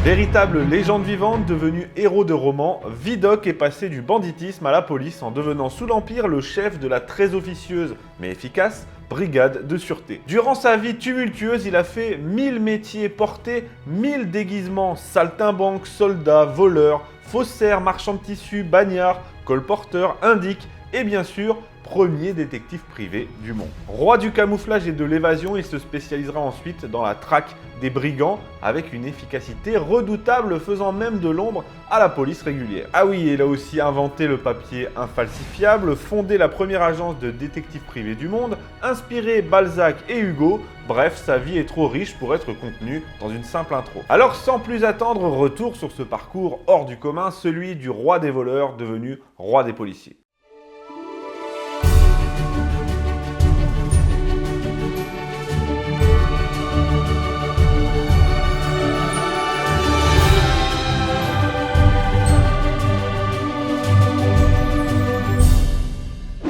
Véritable légende vivante, devenu héros de roman, Vidocq est passé du banditisme à la police en devenant sous l'Empire le chef de la très officieuse, mais efficace, brigade de sûreté. Durant sa vie tumultueuse, il a fait 1000 métiers, porté 1000 déguisements, saltimbanque, soldat, voleur, faussaire, marchand de tissus, bagnard, colporteur, indique et bien sûr, premier détective privé du monde. Roi du camouflage et de l'évasion, il se spécialisera ensuite dans la traque des brigands avec une efficacité redoutable faisant même de l'ombre à la police régulière. Ah oui, il a aussi inventé le papier infalsifiable, fondé la première agence de détectives privés du monde, inspiré Balzac et Hugo, bref, sa vie est trop riche pour être contenue dans une simple intro. Alors sans plus attendre, retour sur ce parcours hors du commun, celui du roi des voleurs devenu roi des policiers.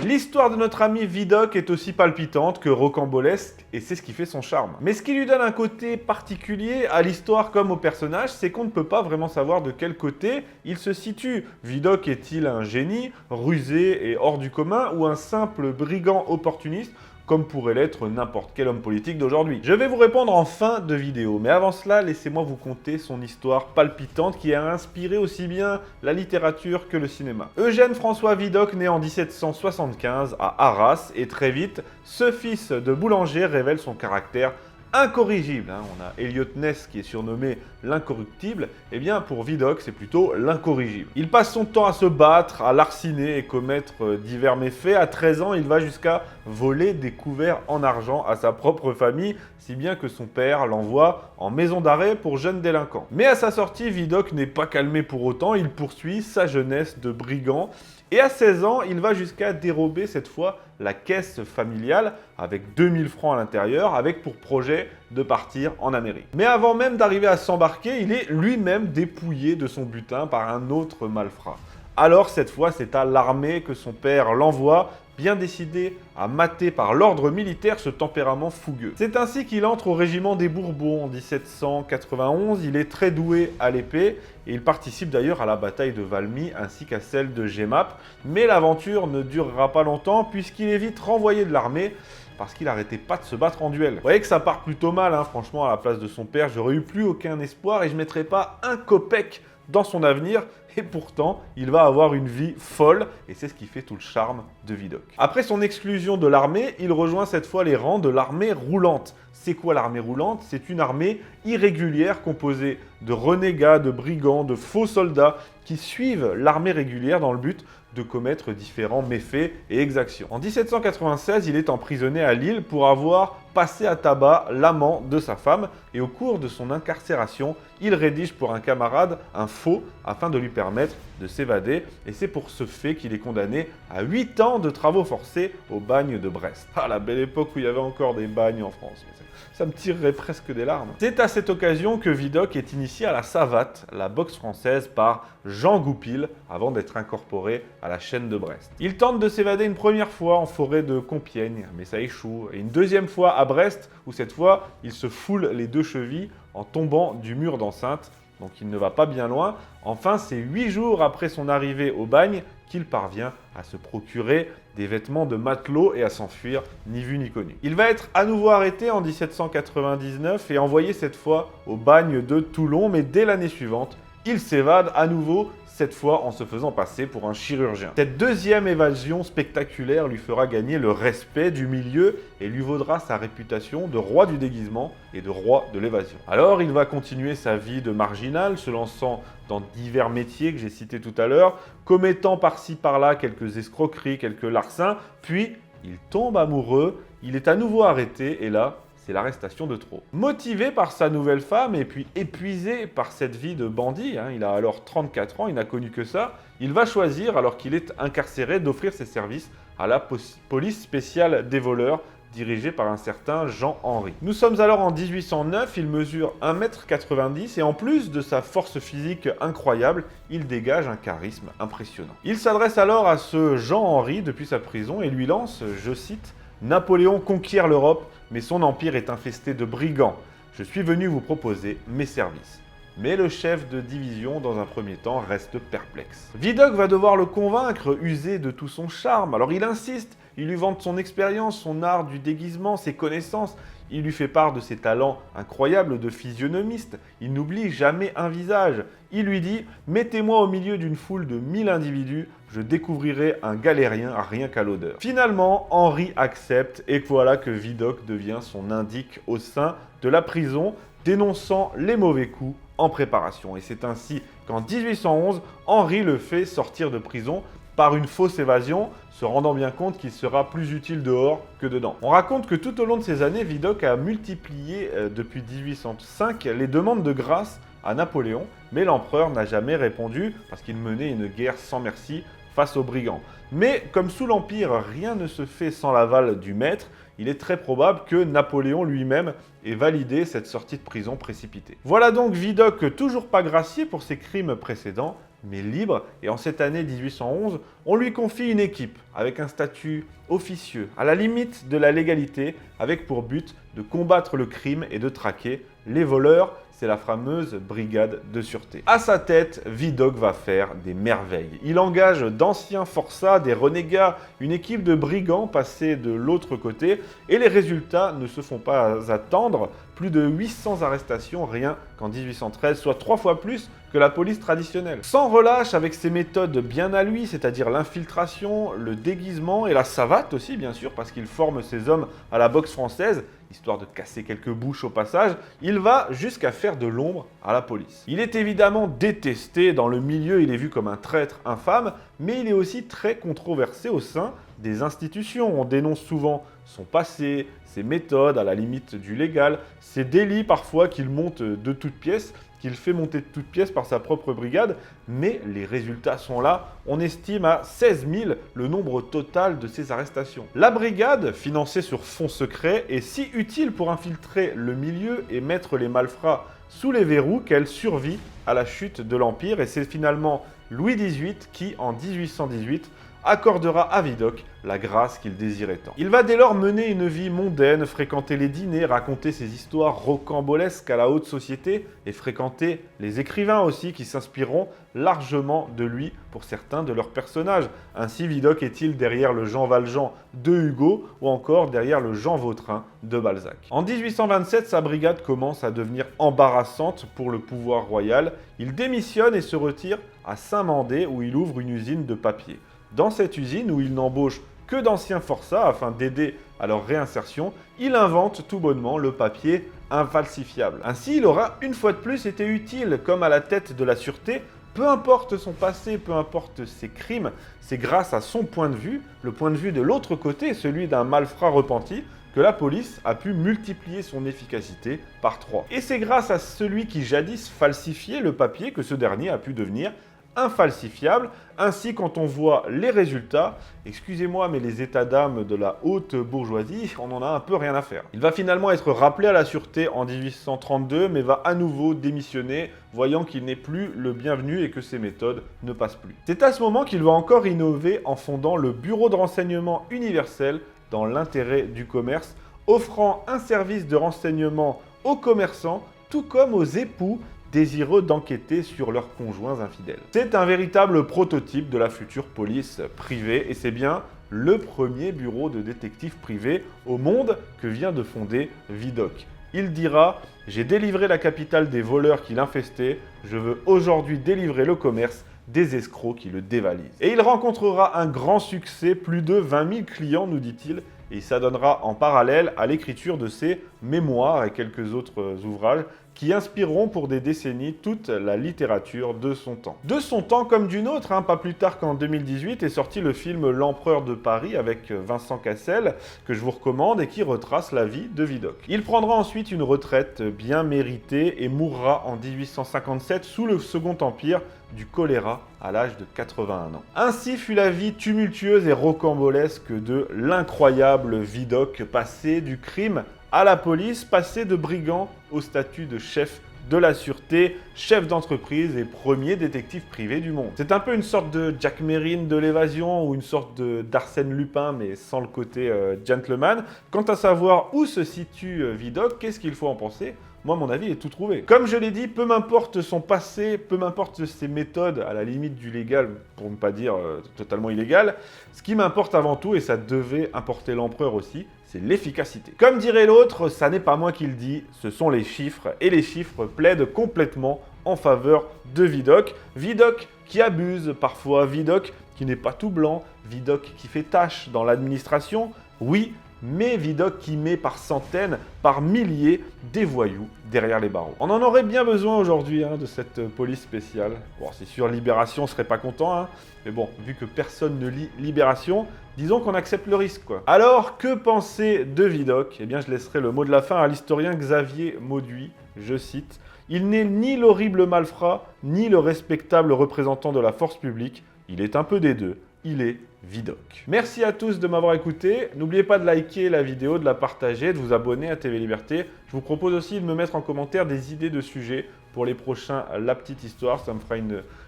L'histoire de notre ami Vidocq est aussi palpitante que rocambolesque et c'est ce qui fait son charme. Mais ce qui lui donne un côté particulier à l'histoire comme au personnage, c'est qu'on ne peut pas vraiment savoir de quel côté il se situe. Vidocq est-il un génie, rusé et hors du commun ou un simple brigand opportuniste comme pourrait l'être n'importe quel homme politique d'aujourd'hui? Je vais vous répondre en fin de vidéo, mais avant cela, laissez-moi vous conter son histoire palpitante qui a inspiré aussi bien la littérature que le cinéma. Eugène François Vidocq naît en 1775 à Arras et très vite, ce fils de boulanger révèle son caractère incorrigible. On a Elliot Ness qui est surnommé l'incorruptible, et bien pour Vidocq c'est plutôt l'incorrigible. Il passe son temps à se battre, à larciner et commettre divers méfaits. À 13 ans, il va jusqu'à voler des couverts en argent à sa propre famille, si bien que son père l'envoie en maison d'arrêt pour jeunes délinquants. Mais à sa sortie, Vidocq n'est pas calmé pour autant, il poursuit sa jeunesse de brigand. Et à 16 ans, il va jusqu'à dérober cette fois la caisse familiale avec 2000 francs à l'intérieur, avec pour projet de partir en Amérique. Mais avant même d'arriver à s'embarquer, il est lui-même dépouillé de son butin par un autre malfrat. Alors cette fois, c'est à l'armée que son père l'envoie, bien décidé à mater par l'ordre militaire ce tempérament fougueux. C'est ainsi qu'il entre au régiment des Bourbons en 1791. Il est très doué à l'épée et il participe d'ailleurs à la bataille de Valmy ainsi qu'à celle de Jemmapes. Mais l'aventure ne durera pas longtemps puisqu'il est vite renvoyé de l'armée parce qu'il n'arrêtait pas de se battre en duel. Vous voyez que ça part plutôt mal, franchement, à la place de son père, j'aurais eu plus aucun espoir et je ne mettrais pas un copec dans son avenir. Et pourtant, il va avoir une vie folle, et c'est ce qui fait tout le charme de Vidocq. Après son exclusion de l'armée, il rejoint cette fois les rangs de l'armée roulante. C'est quoi l'armée roulante? C'est une armée irrégulière composée de renégats, de brigands, de faux soldats qui suivent l'armée régulière dans le but de commettre différents méfaits et exactions. En 1796, il est emprisonné à Lille pour avoir passé à tabac l'amant de sa femme et au cours de son incarcération, il rédige pour un camarade un faux afin de lui permettre de s'évader et c'est pour ce fait qu'il est condamné à 8 ans de travaux forcés au bagne de Brest. Ah, la belle époque où il y avait encore des bagnes en France. Ça me tirerait presque des larmes. C'est à cette occasion que Vidocq est initié à la savate, la boxe française, par Jean Goupil, avant d'être incorporé à la chaîne de Brest. Il tente de s'évader une première fois en forêt de Compiègne, mais ça échoue. Et une deuxième fois à Brest, où cette fois, il se foule les 2 chevilles en tombant du mur d'enceinte. Donc il ne va pas bien loin. Enfin, c'est 8 jours après son arrivée au bagne qu'il parvient à se procurer des vêtements de matelot et à s'enfuir ni vu ni connu. Il va être à nouveau arrêté en 1799 et envoyé cette fois au bagne de Toulon, mais dès l'année suivante, il s'évade à nouveau, cette fois en se faisant passer pour un chirurgien. Cette deuxième évasion spectaculaire lui fera gagner le respect du milieu et lui vaudra sa réputation de roi du déguisement et de roi de l'évasion. Alors il va continuer sa vie de marginal, se lançant dans divers métiers que j'ai cités tout à l'heure, commettant par-ci par-là quelques escroqueries, quelques larcins, puis il tombe amoureux, il est à nouveau arrêté et là, c'est l'arrestation de trop. Motivé par sa nouvelle femme et puis épuisé par cette vie de bandit, il a alors 34 ans, il n'a connu que ça, il va choisir, alors qu'il est incarcéré, d'offrir ses services à la police spéciale des voleurs, dirigée par un certain Jean-Henri. Nous sommes alors en 1809, il mesure 1,90 m et en plus de sa force physique incroyable, il dégage un charisme impressionnant. Il s'adresse alors à ce Jean-Henri depuis sa prison et lui lance, je cite, « Napoléon conquiert l'Europe, mais son empire est infesté de brigands. Je suis venu vous proposer mes services. » mais le chef de division, dans un premier temps, reste perplexe. Vidocq va devoir le convaincre, user de tout son charme. Alors il insiste, il lui vante son expérience, son art du déguisement, ses connaissances. Il lui fait part de ses talents incroyables de physionomiste. Il n'oublie jamais un visage. Il lui dit « Mettez-moi au milieu d'une foule de 1000 individus, je découvrirai un galérien rien qu'à l'odeur. » Finalement, Henri accepte et voilà que Vidocq devient son indique au sein de la prison, dénonçant les mauvais coups en préparation. Et c'est ainsi qu'en 1811, Henri le fait sortir de prison par une fausse évasion, se rendant bien compte qu'il sera plus utile dehors que dedans. On raconte que tout au long de ces années, Vidocq a multiplié depuis 1805 les demandes de grâce à Napoléon, mais l'empereur n'a jamais répondu parce qu'il menait une guerre sans merci face aux brigands. Mais comme sous l'Empire, rien ne se fait sans l'aval du maître, il est très probable que Napoléon lui-même ait validé cette sortie de prison précipitée. Voilà donc Vidocq toujours pas gracié pour ses crimes précédents, mais libre, et en cette année 1811, on lui confie une équipe avec un statut officieux, à la limite de la légalité, avec pour but de combattre le crime et de traquer les voleurs. C'est la fameuse brigade de sûreté. À sa tête, Vidocq va faire des merveilles. Il engage d'anciens forçats, des renégats, une équipe de brigands passés de l'autre côté, et les résultats ne se font pas attendre. Plus de 800 arrestations rien qu'en 1813, soit 3 fois plus que la police traditionnelle. Sans relâche, avec ses méthodes bien à lui, c'est-à-dire l'infiltration, le déguisement et la savate aussi, bien sûr, parce qu'il forme ses hommes à la boxe française, histoire de casser quelques bouches au passage, il va jusqu'à faire de l'ombre à la police. Il est évidemment détesté dans le milieu, il est vu comme un traître infâme, mais il est aussi très controversé au sein des institutions. On dénonce souvent son passé, ses méthodes à la limite du légal, ses délits parfois qu'il monte de toutes pièces, qu'il fait monter de toutes pièces par sa propre brigade, mais les résultats sont là. On estime à 16 000 le nombre total de ces arrestations. La brigade, financée sur fonds secrets, est si utile pour infiltrer le milieu et mettre les malfrats sous les verrous qu'elle survit à la chute de l'Empire, et c'est finalement Louis XVIII qui, en 1818, accordera à Vidocq la grâce qu'il désirait tant. Il va dès lors mener une vie mondaine, fréquenter les dîners, raconter ses histoires rocambolesques à la haute société et fréquenter les écrivains aussi qui s'inspireront largement de lui pour certains de leurs personnages. Ainsi, Vidocq est-il derrière le Jean Valjean de Hugo ou encore derrière le Jean Vautrin de Balzac. En 1827, sa brigade commence à devenir embarrassante pour le pouvoir royal. Il démissionne et se retire à Saint-Mandé où il ouvre une usine de papier. Dans cette usine, où il n'embauche que d'anciens forçats afin d'aider à leur réinsertion, il invente tout bonnement le papier infalsifiable. Ainsi, il aura une fois de plus été utile, comme à la tête de la sûreté. Peu importe son passé, peu importe ses crimes, c'est grâce à son point de vue, le point de vue de l'autre côté, celui d'un malfrat repenti, que la police a pu multiplier son efficacité par 3. Et c'est grâce à celui qui jadis falsifiait le papier que ce dernier a pu devenir infalsifiable. Ainsi, quand on voit les résultats, excusez-moi, mais les états d'âme de la haute bourgeoisie, on en a un peu rien à faire. Il va finalement être rappelé à la sûreté en 1832, mais va à nouveau démissionner, voyant qu'il n'est plus le bienvenu et que ses méthodes ne passent plus. C'est à ce moment qu'il va encore innover en fondant le Bureau de renseignement universel dans l'intérêt du commerce, offrant un service de renseignement aux commerçants, tout comme aux époux désireux d'enquêter sur leurs conjoints infidèles. C'est un véritable prototype de la future police privée et c'est bien le premier bureau de détective privé au monde que vient de fonder Vidocq. Il dira « J'ai délivré la capitale des voleurs qui l'infestaient, je veux aujourd'hui délivrer le commerce des escrocs qui le dévalisent. » Et il rencontrera un grand succès, plus de 20 000 clients, nous dit-il, et il s'adonnera en parallèle à l'écriture de ses mémoires et quelques autres ouvrages qui inspireront pour des décennies toute la littérature de son temps. De son temps comme d'une autre, pas plus tard qu'en 2018 est sorti le film L'Empereur de Paris avec Vincent Cassel, que je vous recommande et qui retrace la vie de Vidocq. Il prendra ensuite une retraite bien méritée et mourra en 1857 sous le Second Empire du choléra à l'âge de 81 ans. Ainsi fut la vie tumultueuse et rocambolesque de l'incroyable Vidocq, passé du crime à la police, passé de brigand au statut de chef de la sûreté, chef d'entreprise et premier détective privé du monde. C'est un peu une sorte de Jack Merrin de l'évasion ou une sorte d'Arsène Lupin, mais sans le côté gentleman. Quant à savoir où se situe Vidocq, qu'est-ce qu'il faut en penser? moi, à mon avis, il est tout trouvé. Comme je l'ai dit, peu m'importe son passé, peu m'importe ses méthodes, à la limite du légal, pour ne pas dire totalement illégal, ce qui m'importe avant tout, et ça devait importer l'empereur aussi, c'est l'efficacité. Comme dirait l'autre, ça n'est pas moi qui le dis, ce sont les chiffres, et les chiffres plaident complètement en faveur de Vidocq. Vidocq qui abuse parfois, Vidocq qui n'est pas tout blanc, Vidocq qui fait tâche dans l'administration, oui, mais Vidocq qui met par centaines, par milliers des voyous derrière les barreaux. On en aurait bien besoin aujourd'hui de cette police spéciale. Bon, c'est sûr, Libération serait pas content, mais bon, vu que personne ne lit Libération, disons qu'on accepte le risque, quoi. Alors, que penser de Vidocq? Eh bien, je laisserai le mot de la fin à l'historien Xavier Mauduit, je cite. Il n'est ni l'horrible malfrat, ni le respectable représentant de la force publique. Il est un peu des deux. Il est Vidocq. Merci à tous de m'avoir écouté. N'oubliez pas de liker la vidéo, de la partager, de vous abonner à TV Liberté. Je vous propose aussi de me mettre en commentaire des idées de sujets pour les prochains La Petite Histoire. Ça me fera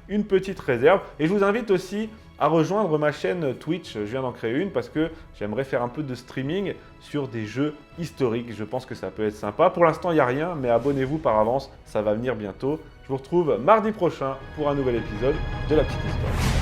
une petite réserve. Et je vous invite aussi à rejoindre ma chaîne Twitch. Je viens d'en créer une parce que j'aimerais faire un peu de streaming sur des jeux historiques. Je pense que ça peut être sympa. Pour l'instant, il n'y a rien, mais abonnez-vous par avance. Ça va venir bientôt. Je vous retrouve mardi prochain pour un nouvel épisode de La Petite Histoire.